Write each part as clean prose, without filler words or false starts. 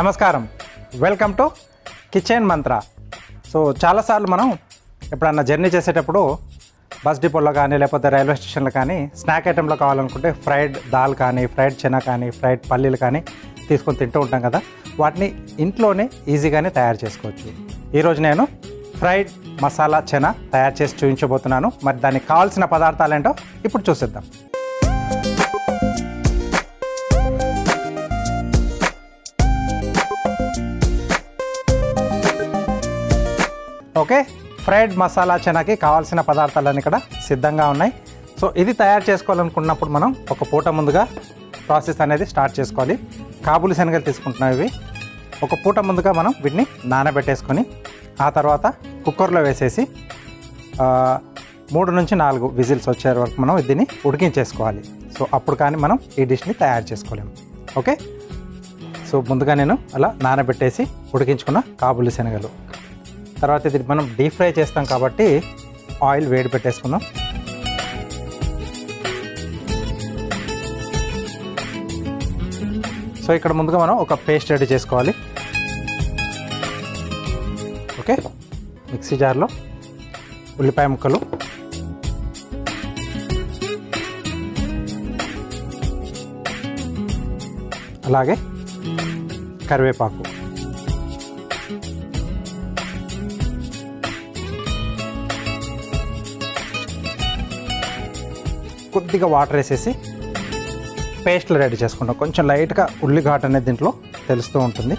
నమస్కారం, welcome to kitchen Mantra. So చాలాసార్లు మనం ఎప్పుడన్నా జర్నీ చేసేటప్పుడు బస్ డిపోలో కానీ లేకపోతే రైల్వే స్టేషన్లో కానీ స్నాక్ ఐటెంలో కావాలనుకుంటే ఫ్రైడ్ దాల్ కానీ ఫ్రైడ్ చెనా కానీ ఫ్రైడ్ పల్లీలు కానీ తీసుకొని తింటూ ఉంటాం కదా. వాటిని ఇంట్లోనే ఈజీగానే తయారు చేసుకోవచ్చు. ఈరోజు నేను ఫ్రైడ్ మసాలా చెనా తయారు చేసి చూపించబోతున్నాను. మరి దానికి కావాల్సిన పదార్థాలు ఏంటో ఇప్పుడు చూసేద్దాం. ఓకే, ఫ్రైడ్ మసాలా చెనాకి కావాల్సిన పదార్థాలన్నీ ఇక్కడ సిద్ధంగా ఉన్నాయి. సో ఇది తయారు చేసుకోవాలనుకున్నప్పుడు మనం ఒక పూట ముందుగా ప్రాసెస్ అనేది స్టార్ట్ చేసుకోవాలి. కాబూలి శనగలు తీసుకుంటున్నాం. ఇవి ఒక పూట ముందుగా మనం వీటిని నానబెట్టేసుకొని ఆ తర్వాత కుక్కర్లో వేసేసి 3 నుంచి 4 విజిల్స్ వచ్చే వరకు మనం దీన్ని ఉడికించేసుకోవాలి. సో అప్పుడు కానీ మనం ఈ డిష్ని తయారు చేసుకోలేము. ఓకే, సో ముందుగా నేను అలా నానబెట్టేసి ఉడికించుకున్న కాబూలి శనగలు. తర్వాత ఇది మనం డీప్ ఫ్రై చేస్తాం కాబట్టి ఆయిల్ వేడి పెట్టేసుకుందాం. సో ఇక్కడ ముందుగా మనం ఒక పేస్ట్ రెడీ చేసుకోవాలి. ఓకే, మిక్సీ జార్లో ఉల్లిపాయ ముక్కలు, అలాగే కరివేపాకు, కొద్దిగా వాటర్ వేసేసి పేస్ట్లు రెడీ చేసుకుంటాం. కొంచెం లైట్గా ఉల్లి ఘాట్ అనేది దీంట్లో తెలుస్తూ ఉంటుంది.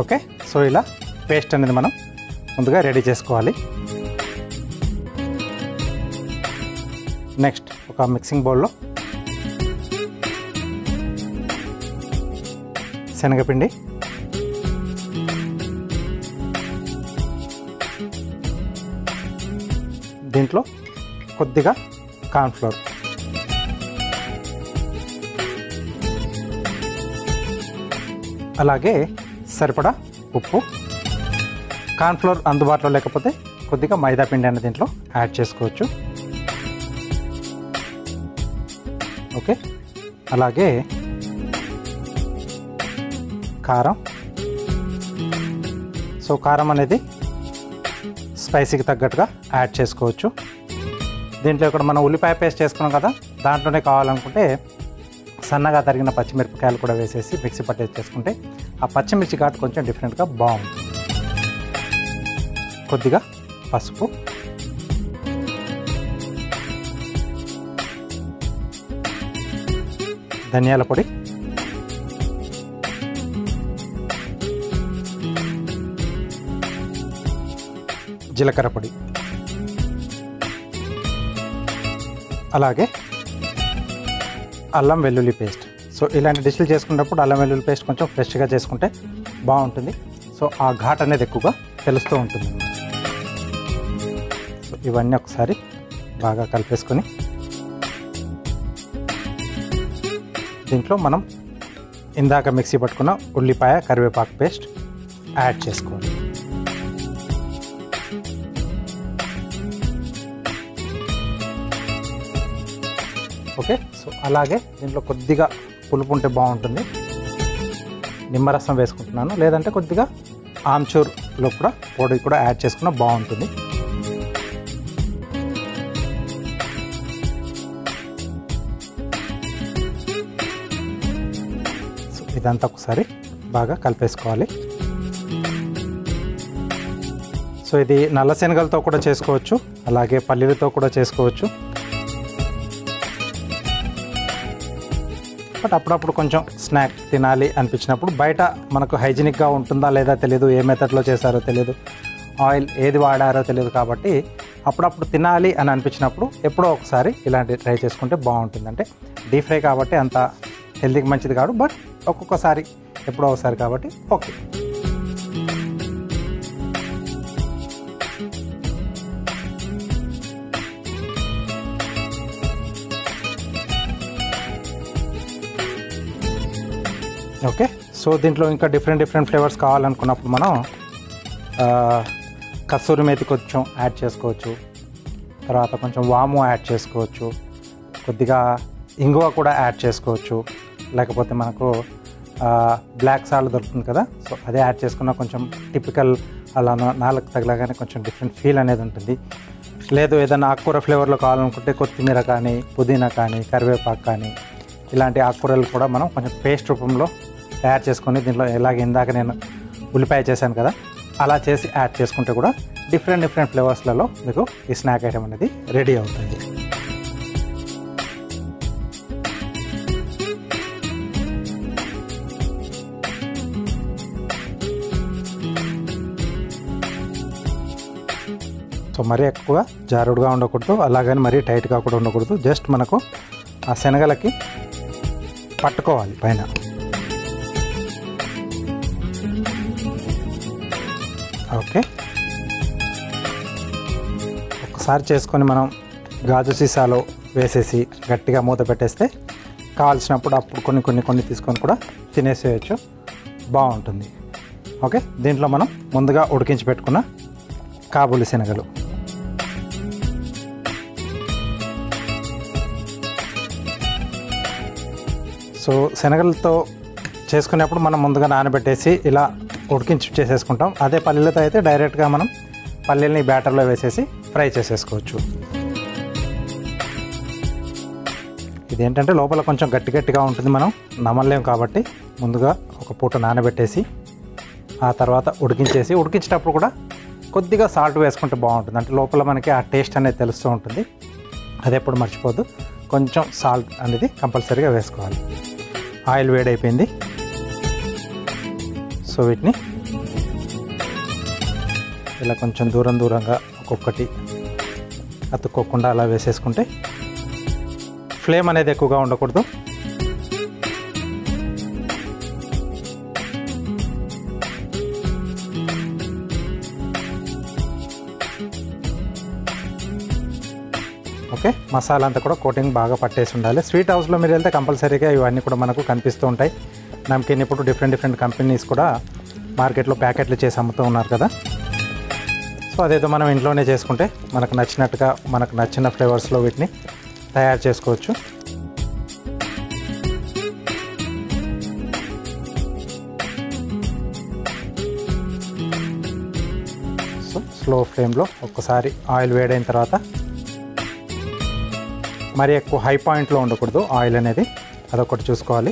ఓకే, సో ఇలా పేస్ట్ అనేది మనం ముందుగా రెడీ చేసుకోవాలి. నెక్స్ట్ ఒక మిక్సింగ్ బౌల్లో శనగపిండి, దీంట్లో కొద్దిగా కార్న్ఫ్లోర్, అలాగే సరిపడా ఉప్పు, కార్న్ఫ్లోర్ అందుబాటులో లేకపోతే కొద్దిగా మైదా పిండి అనేది దీంట్లో యాడ్ చేసుకోవచ్చు. ఓకే, అలాగే కారం. సో కారం అనేది స్పైసీకి తగ్గట్టుగా యాడ్ చేసుకోవచ్చు. దీంట్లో ఇక్కడ మనం ఉల్లిపాయ పేస్ట్ చేసుకున్నాం కదా, దాంట్లోనే కావాలనుకుంటే సన్నగా తరిగిన పచ్చిమిరపకాయలు కూడా వేసేసి మిక్సీ పట్టేసి చేసుకుంటే ఆ పచ్చిమిర్చి ఘాటు కొంచెం డిఫరెంట్గా బాగుంటుంది. కొద్దిగా పసుపు, ధనియాల పొడి, జీలకర్ర పొడి, అలాగే అల్లం వెల్లుల్లి పేస్ట్. సో ఇలాంటి డిష్లు చేసుకున్నప్పుడు అల్లం వెల్లుల్లి పేస్ట్ కొంచెం ఫ్రెష్గా చేసుకుంటే బాగుంటుంది. సో ఆ ఘాట్ అనేది ఎక్కువగా తెలుస్తూ ఉంటుంది. సో ఇవన్నీ ఒకసారి బాగా కలిపేసుకొని దీంట్లో మనం ఇందాక మిక్సీ పట్టుకున్న ఉల్లిపాయ కరివేపాకు పేస్ట్ యాడ్ చేసుకోవాలి. ఓకే, సో అలాగే దీంట్లో కొద్దిగా పులుపు ఉంటే బాగుంటుంది. నిమ్మరసం వేసుకుంటున్నాను, లేదంటే కొద్దిగా ఆమ్చూర్లో కూడా పొడి కూడా యాడ్ చేసుకున్నా బాగుంటుంది. సో ఇదంతా ఒకసారి బాగా కలిపేసుకోవాలి. సో ఇది నల్ల శనగలతో కూడా చేసుకోవచ్చు, అలాగే పల్లీలతో కూడా చేసుకోవచ్చు. బట్ అప్పుడప్పుడు కొంచెం స్నాక్ తినాలి అనిపించినప్పుడు బయట మనకు హైజీనిక్గా ఉంటుందా లేదా తెలియదు, ఏ మెథడ్లో చేశారో తెలియదు, ఆయిల్ ఏది వాడారో తెలియదు. కాబట్టి అప్పుడప్పుడు తినాలి అని అనిపించినప్పుడు ఎప్పుడో ఒకసారి ఇలాంటి ట్రై చేసుకుంటే బాగుంటుంది. అంటే డీప్ ఫ్రై కాబట్టి అంత హెల్తీకి మంచిది కాదు, బట్ ఒక్కొక్కసారి ఎప్పుడో ఒకసారి కాబట్టి ఓకే. ఓకే, సో దీంట్లో ఇంకా డిఫరెంట్ ఫ్లేవర్స్ కావాలనుకున్నప్పుడు మనం కస్తూరి మేతి కొంచెం యాడ్ చేసుకోవచ్చు, తర్వాత కొంచెం వాము యాడ్ చేసుకోవచ్చు, కొద్దిగా ఇంగువ కూడా యాడ్ చేసుకోవచ్చు, లేకపోతే మనకు బ్లాక్ సాల్ట్ దొరుకుతుంది కదా, సో అదే యాడ్ చేసుకున్న కొంచెం టిపికల్ అలా నాలుగు తగలగానే కొంచెం డిఫరెంట్ ఫీల్ అనేది ఉంటుంది. లేదు ఏదైనా ఆకుకూర ఫ్లేవర్లో కావాలనుకుంటే కొత్తిమీర కానీ, పుదీనా కానీ, కరివేపాకు కానీ ఇలాంటి ఆకుకూరలు కూడా మనం కొంచెం పేస్ట్ రూపంలో తయారు చేసుకొని దీంట్లో ఎలాగ ఇందాక నేను ఉల్లిపాయ చేశాను కదా అలా చేసి యాడ్ చేసుకుంటే కూడా డిఫరెంట్ ఫ్లేవర్స్లలో మీకు ఈ స్నాక్ ఐటెం అనేది రెడీ అవుతుంది. సో మరీ ఎక్కువ జారుడుగా ఉండకూడదు, అలాగని మరీ టైట్గా కూడా ఉండకూడదు. జస్ట్ మనకు ఆ శనగలకి పట్టుకోవాలి పైన. ఓకే, ఒకసారి చేసుకొని మనం గాజు సీసాలో వేసేసి గట్టిగా మూత పెట్టేస్తే కావాల్సినప్పుడు అప్పుడు కొన్ని తీసుకొని కూడా తినేసేయచ్చు, బాగుంటుంది. ఓకే, దీంట్లో మనం ముందుగా ఉడికించి పెట్టుకున్న కాబూలి శనగలు, సో శనగలతో చేసుకునేప్పుడు మనం ముందుగా నానబెట్టేసి ఇలా ఉడికించి చేసేసుకుంటాం. అదే పల్లీలతో అయితే డైరెక్ట్గా మనం పల్లీలని బ్యాటర్లో వేసేసి ఫ్రై చేసేసుకోవచ్చు. ఇదేంటంటే లోపల కొంచెం గట్టిగా ఉంటుంది, మనం నమలలేం కాబట్టి ముందుగా ఒక పూట నానబెట్టేసి ఆ తర్వాత ఉడికించేటప్పుడు కూడా కొద్దిగా సాల్ట్ వేసుకుంటే బాగుంటుంది. అంటే లోపల మనకి ఆ టేస్ట్ అనేది తెలుస్తూ ఉంటుంది, అది ఎప్పుడు మర్చిపోద్దు. కొంచెం సాల్ట్ అనేది కంపల్సరీగా వేసుకోవాలి. ఆయిల్ వేడైపోయింది, సో వీటిని ఇలా కొంచెం దూరంగా ఒక్కొక్కటి అతుక్కోకుండా అలా వేసేసుకుంటే ఫ్లేమ్ అనేది ఎక్కువగా ఉండకూడదు. ఓకే, మసాలా అంతా కూడా కోటింగ్ బాగా పట్టేసి ఉండాలి. స్వీట్ హౌస్లో మీరు వెళ్తే కంపల్సరీగా ఇవన్నీ కూడా మనకు కనిపిస్తూ ఉంటాయి. నమ్కిన్ ఇప్పుడు డిఫరెంట్ కంపెనీస్ కూడా మార్కెట్లో ప్యాకెట్లు చేసి అమ్ముతూ ఉన్నారు కదా, సో అదేదో మనం ఇంట్లోనే చేసుకుంటే మనకు నచ్చినట్టుగా మనకు నచ్చిన ఫ్లేవర్స్లో వీటిని తయారు చేసుకోవచ్చు. సో స్లో ఫ్లేమ్లో ఒక్కసారి ఆయిల్ వేడైన తర్వాత మరి ఎక్కువ హై పాయింట్లో ఉండకూడదు ఆయిల్ అనేది, అదొకటి చూసుకోవాలి.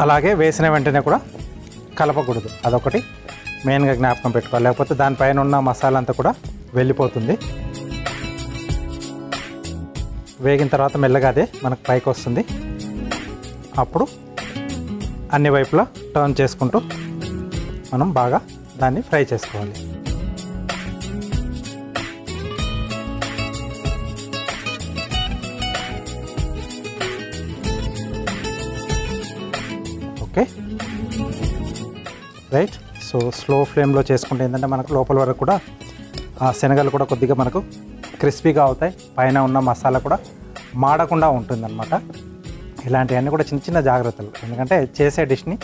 అలాగే వేసిన వెంటనే కూడా కలపకూడదు, అదొకటి మెయిన్గా జ్ఞాపకం పెట్టుకోవాలి, లేకపోతే దానిపైన ఉన్న మసాలా అంతా కూడా వెళ్ళిపోతుంది. వేగిన తర్వాత మెల్లగా అదే మనకు పైకి వస్తుంది, అప్పుడు అన్ని వైపులా టర్న్ చేసుకుంటూ మనం బాగా దాన్ని ఫ్రై చేసుకోవాలి. ఓకే రైట్, సో స్లో ఫ్లేమ్లో చేసుకుంటే ఏంటంటే మనకు లోపల వరకు కూడా ఆ శనగలు కూడా కొద్దిగా మనకు క్రిస్పీగా అవుతాయి, పైన ఉన్న మసాలా కూడా మాడకుండా ఉంటుందన్నమాట. ఇలాంటివన్నీ కూడా చిన్న జాగ్రత్తలు, ఎందుకంటే చేసే డిష్ని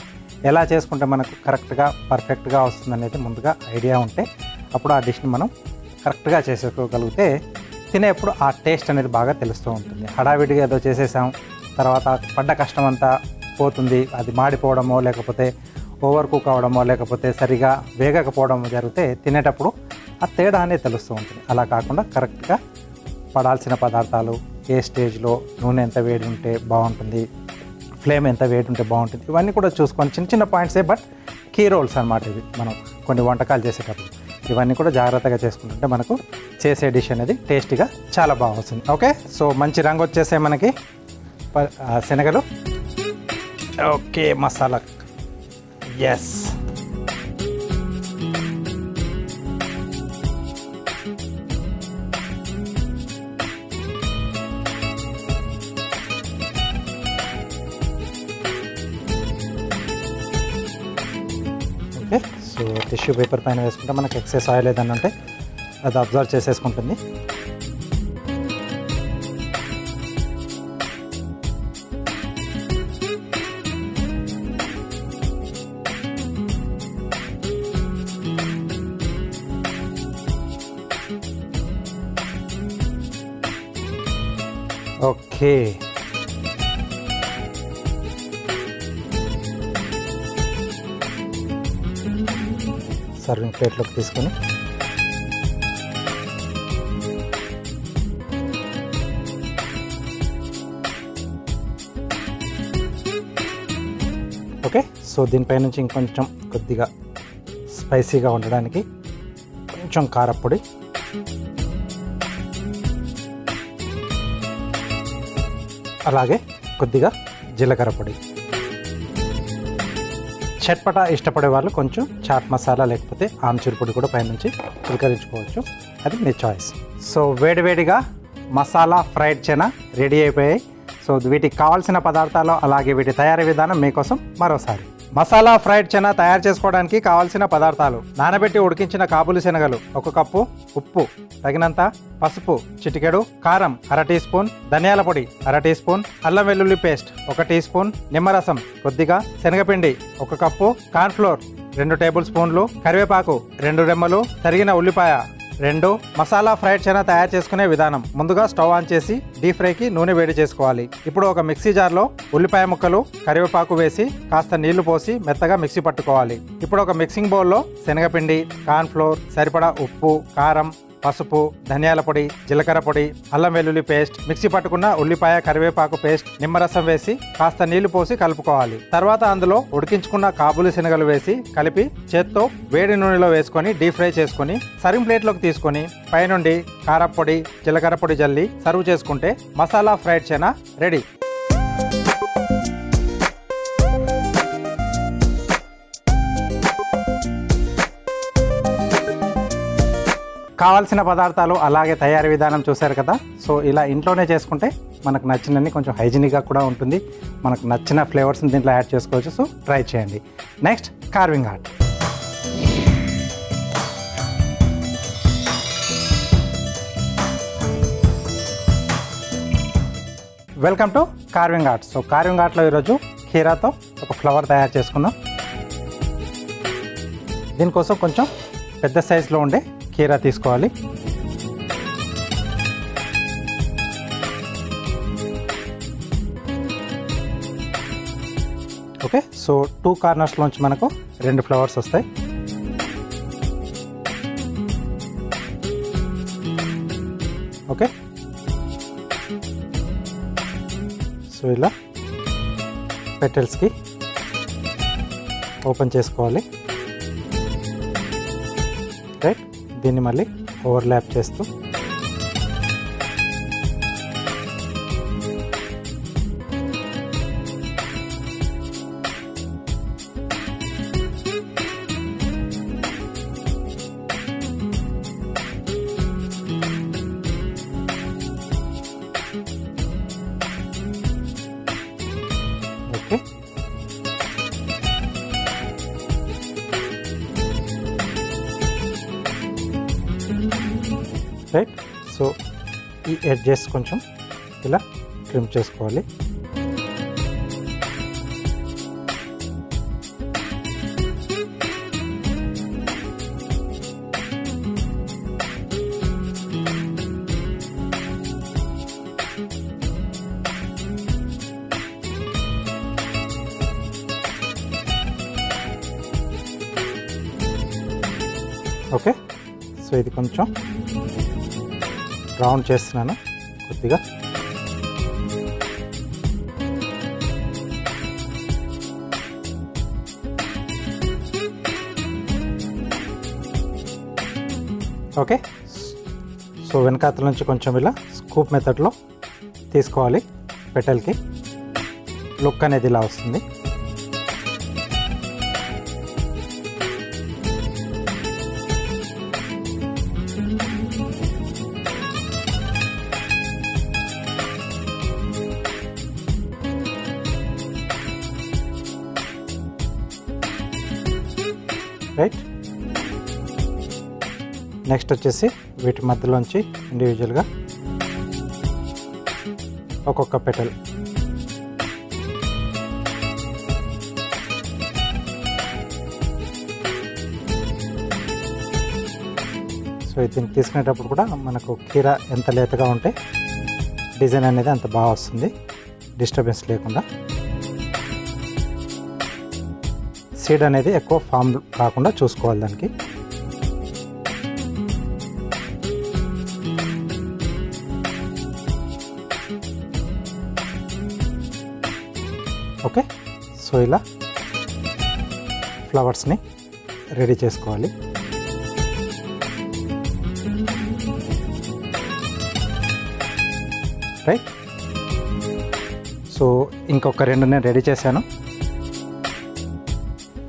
ఎలా చేసుకుంటే మనకు కరెక్ట్గా పర్ఫెక్ట్గా వస్తుందనేది ముందుగా ఐడియా ఉంటే అప్పుడు ఆ డిష్ని మనం కరెక్ట్గా చేసుకోగలిగితే తినేప్పుడు ఆ టేస్ట్ అనేది బాగా తెలుస్తూ ఉంటుంది. హడావిడిగా ఏదో చేసేసాం, తర్వాత పడ్డ కష్టం అంతా పోతుంది, అది మాడిపోవడమో లేకపోతే ఓవర్ కుక్ అవడమో లేకపోతే సరిగా వేగకపోవడమో జరిగితే తినేటప్పుడు ఆ తేడా అనేది తెలుస్తూ ఉంటుంది. అలా కాకుండా కరెక్ట్గా పడాల్సిన పదార్థాలు, ఏ స్టేజ్లో నూనె ఎంత వేడి ఉంటే బాగుంటుంది, ఫ్లేమ్ ఎంత వేడి ఉంటే బాగుంటుంది, ఇవన్నీ కూడా చూసుకొని చిన్న పాయింట్సే, బట్ కీ రోల్స్ అన్నమాట ఇవి. మనం కొన్ని వంటకాలు చేసేటప్పుడు ఇవన్నీ కూడా జాగ్రత్తగా చేసుకుంటుంటే మనకు చేసే డిష్ అనేది టేస్టీగా చాలా బాగా వస్తుంది. ఓకే, సో మంచి రంగు వచ్చేసే మనకి శనగలు. Okay, masala yes, okay. So tissue paper పైన వేసుకుంటే మనకి ఎక్సెస్ ఆయిల్ ఏదన్నా ఉంటే అది అబ్జర్వ్ చేసేసుకుంటుంది. ఓకే, సర్వింగ్ ప్లేట్లోకి తీసుకొని ఓకే. సో దీనిపై నుంచి ఇంకొంచెం కొద్దిగా స్పైసీగా ఉండడానికి కొంచెం కారపొడి, అలాగే కొద్దిగా జీలకర్ర పొడి. చట్పటా ఇష్టపడే వాళ్ళు కొంచెం చాట్ మసాలా లేకపోతే ఆమ్చూర్ పొడి కూడా పైనుంచి చిలకరించుకోవచ్చు, అది మీ చాయిస్. సో వేడివేడిగా మసాలా ఫ్రైడ్ చనా రెడీ అయిపోయాయి. సో వీటికి కావాల్సిన పదార్థాలు అలాగే వీటి తయారీ విధానం మీకోసం మరోసారి. మసాలా ఫ్రైడ్ చనా తయారు చేసుకోవడానికి కావాల్సిన పదార్థాలు: నానబెట్టి ఉడికించిన కాబూలి శనగలు 1 కప్పు, ఉప్పు తగినంత, పసుపు చిటికెడు, కారం 1/2 టీ స్పూన్, ధనియాల పొడి 1/2 టీ స్పూన్, అల్లం వెల్లుల్లి పేస్ట్ 1 టీ స్పూన్, నిమ్మరసం కొద్దిగా, శనగపిండి 1 కప్పు, కార్న్ఫ్లోర్ 2 టేబుల్ స్పూన్లు, కరివేపాకు 2 రెమ్మలు, తరిగిన ఉల్లిపాయ 2. మసాలా ఫ్రైడ్ చనా తయారు చేసుకునే విధానం: ముందుగా స్టవ్ ఆన్ చేసి డీప్ ఫ్రైకి నూనె వేడి చేసుకోవాలి. ఇప్పుడు ఒక మిక్సీ జార్లో ఉల్లిపాయ ముక్కలు, కరివేపాకు వేసి కాస్త నీళ్లు పోసి మెత్తగా మిక్సీ పట్టుకోవాలి. ఇప్పుడు ఒక మిక్సింగ్ బౌల్లో శనగపిండి, కార్న్ఫ్లోర్, సరిపడా ఉప్పు, కారం, పసుపు, ధనియాల పొడి, జీలకర్ర పొడి, అల్లం వెల్లుల్లి పేస్ట్, మిక్సీ పట్టుకున్న ఉల్లిపాయ కరివేపాకు పేస్ట్, నిమ్మరసం వేసి కాస్త నీళ్లు పోసి కలుపుకోవాలి. తర్వాత అందులో ఉడికించుకున్న కాబూలి శనగలు వేసి కలిపి చేత్తో వేడి నూనెలో వేసుకొని డీప్ ఫ్రై చేసుకొని సర్వింగ్ ప్లేట్లోకి తీసుకొని పైనుండి కారపొడి, జీలకర్ర పొడి జల్లి సర్వ్ చేసుకుంటే మసాలా ఫ్రైడ్ చనా రెడీ. కావాల్సిన పదార్థాలు అలాగే తయారీ విధానం చూశారు కదా. సో ఇలా ఇంట్లోనే చేసుకుంటే మనకు నచ్చినన్ని కొంచెం హైజీనిక్గా కూడా ఉంటుంది, మనకు నచ్చిన ఫ్లేవర్స్ని దీంట్లో యాడ్ చేసుకోవచ్చు. సో ట్రై చేయండి. Next carving art. Welcome to carving art. So carving ఆర్ట్లో ఈరోజు కీరాతో ఒక ఫ్లవర్ తయారు చేసుకుందాం. దీనికోసం కొంచెం పెద్ద సైజులో ఉండే కీరా తీసుకోవాలి. ఓకే, సో 2 కార్నర్స్లోంచి మనకు 2 ఫ్లవర్స్ వస్తాయి. ఓకే, సో ఇలా పెటల్స్కి ఓపెన్ చేసుకోవాలి. రైట్, దీన్ని మళ్ళీ ఓవర్లాప్ చేస్తూ ఓకే. రైట్, సో ఈ ఎడ్జెస్ కొంచెం ఇలా ట్రిమ్ చేసుకోవాలి. ఓకే, సో ఇది కొంచెం రౌండ్ చేస్తున్నాను కొద్దిగా. ఓకే, సో వెనకాతల నుంచి కొంచెం ఇలా స్కూప్ మెథడ్లో తీసుకోవాలి. పెటల్కి లుక్ అనేది ఇలా వస్తుంది. రైట్, నెక్స్ట్ వచ్చేసి వీటి మధ్యలోంచి ఇండివిజువల్గా ఒక్కొక్క పెటల్. సో దీన్ని తీసుకునేటప్పుడు కూడా మనకు కీరా ఎంత లేతగా ఉంటే డిజైన్ అనేది అంత బాగా వస్తుంది, డిస్టర్బెన్స్ లేకుండా. సీడ్ అనేది ఎక్కువ ఫామ్ కాకుండా చూసుకోవాలి దానికి. ఓకే, సో ఇలా ఫ్లవర్స్ని రెడీ చేసుకోవాలి. రైట్, సో ఇంకొక 2 నేను రెడీ చేశాను.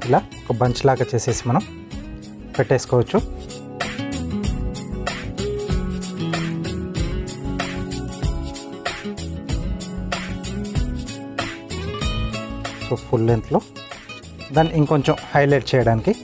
ఇలా ఒక బంచ్ లాగా చేసేసి మనం పెట్టేసుకోవచ్చు. సో ఫుల్ లెంత్లో దాన్ని ఇంకొంచెం హైలైట్ చేయడానికి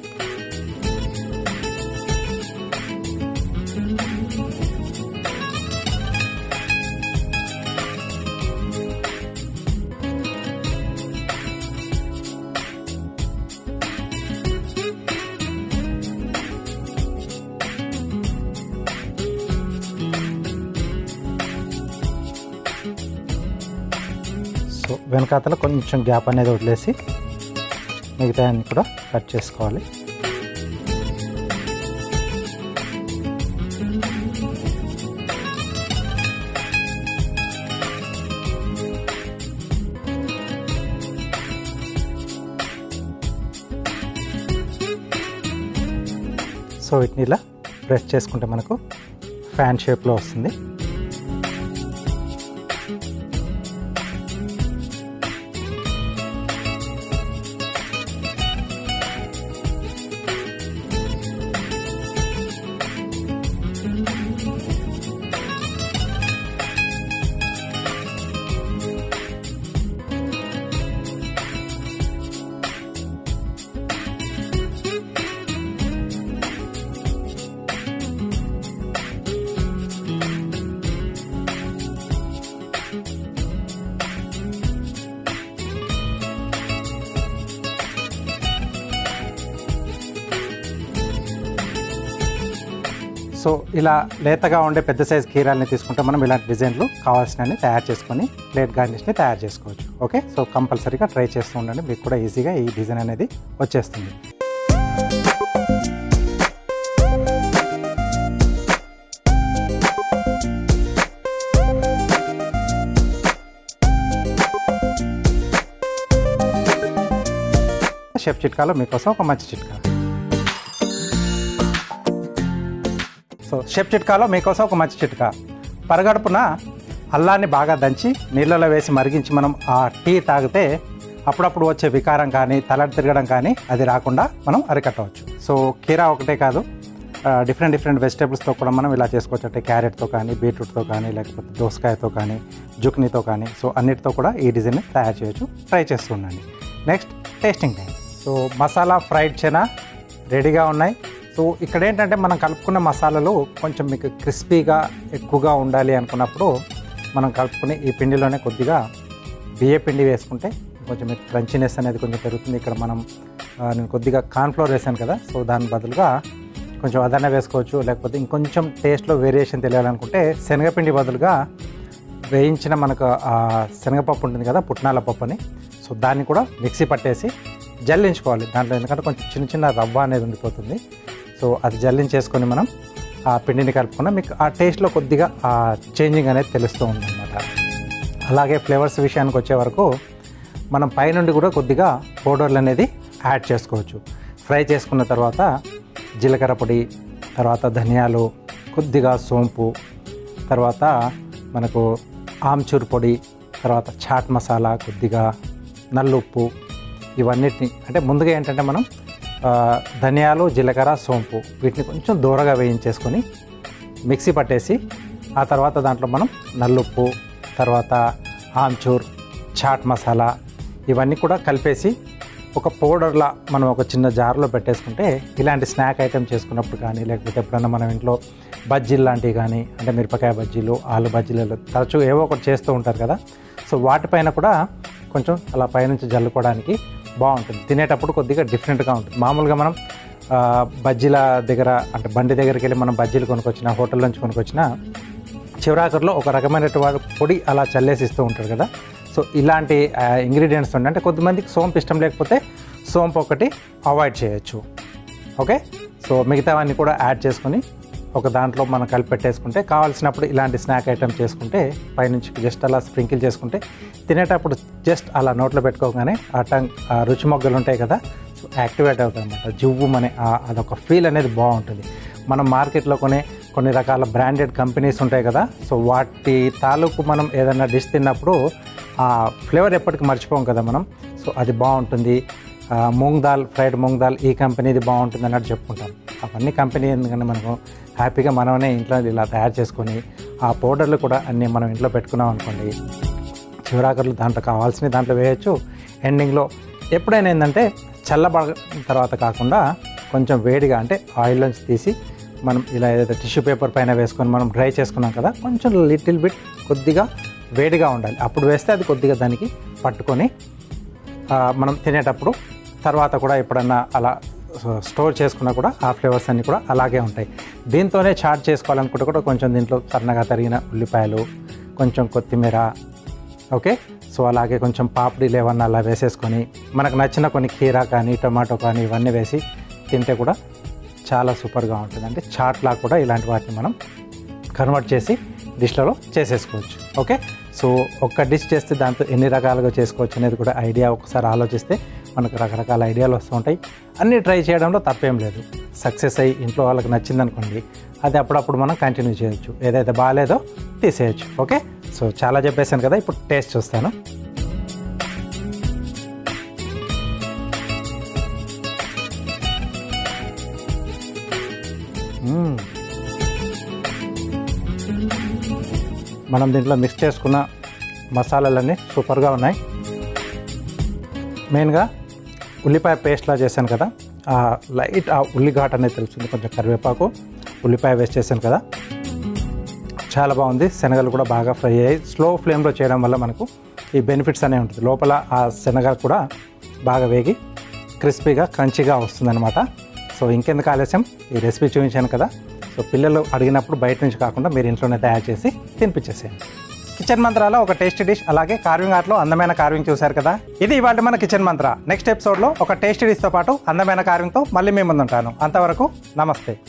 సో వెనకాతల కొంచెం గ్యాప్ అనేది వదిలేసి మిగతా అన్ని కూడా కట్ చేసుకోవాలి. సో వీటిని ఇలా ప్రెస్ చేసుకుంటే మనకు ఫ్యాన్ షేప్లో వస్తుంది. సో ఇలా లేతగా ఉండే పెద్ద సైజ్ కీరాలని తీసుకుంటే మనం ఇలాంటి డిజైన్లు కావాల్సినవి తయారు చేసుకొని ప్లేట్ గార్నిష్ని తయారు చేసుకోవచ్చు. ఓకే, సో కంపల్సరీగా ట్రై చేస్తూ ఉండండి, మీకు కూడా ఈజీగా ఈ డిజైన్ అనేది వచ్చేస్తుంది. షెఫ్ చిట్కాలో మీకోసం ఒక మంచి చిట్కా. సో షెఫ్ చిట్కాలో మీకోసం ఒక మంచి చిట్కా. పరగడుపున అల్లాన్ని బాగా దంచి నీళ్ళలో వేసి మరిగించి మనం ఆ టీ తాగితే అప్పుడప్పుడు వచ్చే వికారం కానీ తల తిరగడం కానీ అది రాకుండా మనం అరికట్టవచ్చు. సో కీరా ఒకటే కాదు, డిఫరెంట్ వెజిటేబుల్స్తో కూడా మనం ఇలా చేసుకోవచ్చు. అంటే క్యారెట్తో కానీ, బీట్రూట్తో కానీ, లేకపోతే దోసకాయతో కానీ, జుక్నీతో కానీ, సో అన్నిటితో కూడా ఈ డిజైన్ని తయారు చేయొచ్చు. ట్రై చేస్తూ ఉండండి. Next tasting time. So masala fried chana రెడీగా ఉన్నాయి. సో ఇక్కడ ఏంటంటే మనం కలుపుకున్న మసాలాలు కొంచెం మీకు క్రిస్పీగా ఎక్కువగా ఉండాలి అనుకున్నప్పుడు మనం కలుపుకుని ఈ పిండిలోనే కొద్దిగా బియ్య పిండి వేసుకుంటే కొంచెం మీకు క్రంచీనెస్ అనేది కొంచెం పెరుగుతుంది. ఇక్కడ నేను కొద్దిగా కార్న్ఫ్లోర్ వేసాను కదా, సో దాని బదులుగా కొంచెం అదన్నా వేసుకోవచ్చు. లేకపోతే ఇంకొంచెం టేస్ట్లో వేరియేషన్ తెలియాలనుకుంటే శనగపిండి బదులుగా వేయించిన మనకు శనగపప్పు ఉంటుంది కదా, పుట్నాల పప్పు అని, సో దాన్ని కూడా మిక్సీ పట్టేసి జల్లించుకోవాలి దాంట్లో. ఎందుకంటే కొంచెం చిన్న రవ్వ అనేది ఉండిపోతుంది. సో అది జల్లించేసుకొని మనం ఆ పిండిని కలుపుకున్న మీకు ఆ టేస్ట్లో కొద్దిగా ఆ చేంజింగ్ అనేది తెలుస్తూ ఉందన్నమాట. అలాగే ఫ్లేవర్స్ విషయానికి వచ్చే వరకు మనం పైనుండి కూడా కొద్దిగా పౌడర్లు అనేది యాడ్ చేసుకోవచ్చు. ఫ్రై చేసుకున్న తర్వాత జీలకర్ర పొడి, తర్వాత ధనియాలు, కొద్దిగా సోంపు, తర్వాత మనకు ఆమ్చూర్ పొడి, తర్వాత చాట్ మసాలా, కొద్దిగా నల్లుప్పు, ఇవన్నిటిని అంటే ముందుగా ఏంటంటే మనం ధనియాలు, జీలకర్ర, సోంపు వీటిని కొంచెం దూరగా వేయించేసుకొని మిక్సీ పట్టేసి ఆ తర్వాత దాంట్లో మనం నల్లుప్పు, తర్వాత ఆమ్చూర్, చాట్ మసాలా ఇవన్నీ కూడా కలిపేసి ఒక పౌడర్లా మనం ఒక చిన్న జార్లో పెట్టేసుకుంటే ఇలాంటి స్నాక్ ఐటెం చేసుకున్నప్పుడు కానీ, లేకపోతే ఎప్పుడన్నా మనం ఇంట్లో బజ్జీలు లాంటివి కానీ, అంటే మిరపకాయ బజ్జీలు, ఆలు బజ్జీలు తరచూ ఏవో ఒకటి చేస్తూ ఉంటారు కదా, సో వాటిపైన కూడా కొంచెం అలా పైనుంచి జల్లుకోవడానికి బాగుంటుంది. తినేటప్పుడు కొద్దిగా డిఫరెంట్గా ఉంటుంది. మామూలుగా మనం బజ్జీల దగ్గర అంటే బండి దగ్గరికి వెళ్ళి మనం బజ్జీలు కొనుక్కొచ్చినా, హోటల్ నుంచి కొనుక్కొచ్చినా చివరాఖరిలో ఒక రకమైనటువంటి పొడి అలా చల్లేసి ఇస్తూ ఉంటారు కదా. సో ఇలాంటి ఇంగ్రీడియంట్స్ ఉండే, అంటే కొంతమందికి సోంపు ఇష్టం లేకపోతే సోంపు ఒకటి అవాయిడ్ చేయొచ్చు. ఓకే, సో మిగతావన్నీ కూడా యాడ్ చేసుకొని ఒక దాంట్లో మనం కలిపి పెట్టేసుకుంటే, కావాల్సినప్పుడు ఇలాంటి స్నాక్ ఐటమ్ చేసుకుంటే పైనుంచి జస్ట్ అలా స్ప్రింకిల్ చేసుకుంటే తినేటప్పుడు జస్ట్ అలా నోట్లో పెట్టుకోగానే ఆ రుచి మొగ్గలు ఉంటాయి కదా, సో యాక్టివేట్ అవుతాయి అన్నమాట. జువ్వుమనే అదొక ఫీల్ అనేది బాగుంటుంది. మనం మార్కెట్లో కొన్ని రకాల బ్రాండెడ్ కంపెనీస్ ఉంటాయి కదా, సో వాటి తాలూకు మనం ఏదైనా డిష్ తిన్నప్పుడు ఆ ఫ్లేవర్ ఎప్పటికీ మర్చిపోం కదా మనం. సో అది బాగుంటుంది. మూంగ్ దాల్, ఫ్రైడ్ మూంగ్ దాల్ ఈ కంపెనీది బాగుంటుంది అన్నట్టు చెప్పుకుంటాం. అవన్నీ కంపెనీ ఎందుకంటే మనకు హ్యాపీగా మనమే ఇంట్లో ఇలా తయారు చేసుకొని ఆ పౌడర్లు కూడా అన్నీ మనం ఇంట్లో పెట్టుకున్నాం అనుకోండి, చివరాకర్లు దాంట్లో కావాల్సినవి దాంట్లో వేయచ్చు. ఎండింగ్లో ఎప్పుడైనా ఏంటంటే చల్లబడిన తర్వాత కాకుండా కొంచెం వేడిగా, అంటే ఆయిల్ నుంచి తీసి మనం ఇలా ఏదైతే టిష్యూ పేపర్ పైన వేసుకొని మనం డ్రై చేసుకున్నాం కదా, కొంచెం లిటిల్ బిట్ కొద్దిగా వేడిగా ఉండాలి. అప్పుడు వేస్తే అది కొద్దిగా దానికి పట్టుకొని మనం తినేటప్పుడు తర్వాత కూడా ఎప్పుడన్నా అలా స్టోర్ చేసుకున్నా కూడా ఆ ఫ్లేవర్స్ అన్నీ కూడా అలాగే ఉంటాయి. దీంతోనే చాట్ చేసుకోవాలనుకుంటే కూడా కొంచెం దీంట్లో సన్నగా తరిగిన ఉల్లిపాయలు, కొంచెం కొత్తిమీర, ఓకే, సో అలాగే కొంచెం పాపిడీలు ఏమన్నా అలా వేసేసుకొని మనకు నచ్చిన కొన్ని కీరా కానీ టొమాటో కానీ ఇవన్నీ వేసి తింటే కూడా చాలా సూపర్గా ఉంటుంది. అంటే చాట్లా కూడా ఇలాంటి వాటిని మనం కన్వర్ట్ చేసి డిష్లలో చేసేసుకోవచ్చు. ఓకే, సో ఒక్క డిష్ చేస్తే దాంతో ఎన్ని రకాలుగా చేసుకోవచ్చు అనేది కూడా ఐడియా ఒకసారి ఆలోచిస్తే మనకు రకరకాల ఐడియాలు వస్తూ ఉంటాయి. అన్నీ ట్రై చేయడంలో తప్పేం లేదు. సక్సెస్ అయ్యి ఇంట్లో వాళ్ళకి నచ్చిందనుకోండి, అది అప్పుడప్పుడు మనం కంటిన్యూ చేయొచ్చు. ఏదైతే బాగాలేదో తీసేయచ్చు. ఓకే, సో చాలా చెప్పేశాను కదా, ఇప్పుడు టేస్ట్ చూస్తాను. మనం దీంట్లో మిక్స్ చేసుకున్న మసాలాలన్నీ సూపర్గా ఉన్నాయి. మెయిన్గా ఉల్లిపాయ పేస్ట్లా చేశాను కదా, లైట్ ఆ ఉల్లిఘాట్ అనేది తెలుస్తుంది. కొంచెం కరివేపాకు, ఉల్లిపాయ వేస్ట్ చేశాను కదా, చాలా బాగుంది. శనగలు కూడా బాగా ఫ్రై అయ్యాయి. స్లో ఫ్లేమ్లో చేయడం వల్ల మనకు ఈ బెనిఫిట్స్ అనేవి ఉంటుంది. లోపల ఆ శనగలు కూడా బాగా వేగి క్రిస్పీగా క్రంచీగా వస్తుందన్నమాట. సో ఇంకెందుకు ఆలస్యం, ఈ రెసిపీ చూపించాను కదా, సో పిల్లలు అడిగినప్పుడు బయట నుంచి కాకుండా మీరు ఇంట్లోనే తయారు చేసి తినిపించేసేయండి. కిచెన్ మంత్రాలో ఒక టేస్టీ డిష్, అలాగే కార్వింగ్ ఆర్ట్లో అందమైన కార్వింగ్ చూశారు కదా. ఇది ఇవాళ మన కిచెన్ మంత్ర. నెక్స్ట్ ఎపిసోడ్లో ఒక టేస్టీ డిష్తో పాటు అందమైన కార్వింగ్తో మళ్ళీ మీ ముందుంటాను. అంతవరకు నమస్తే.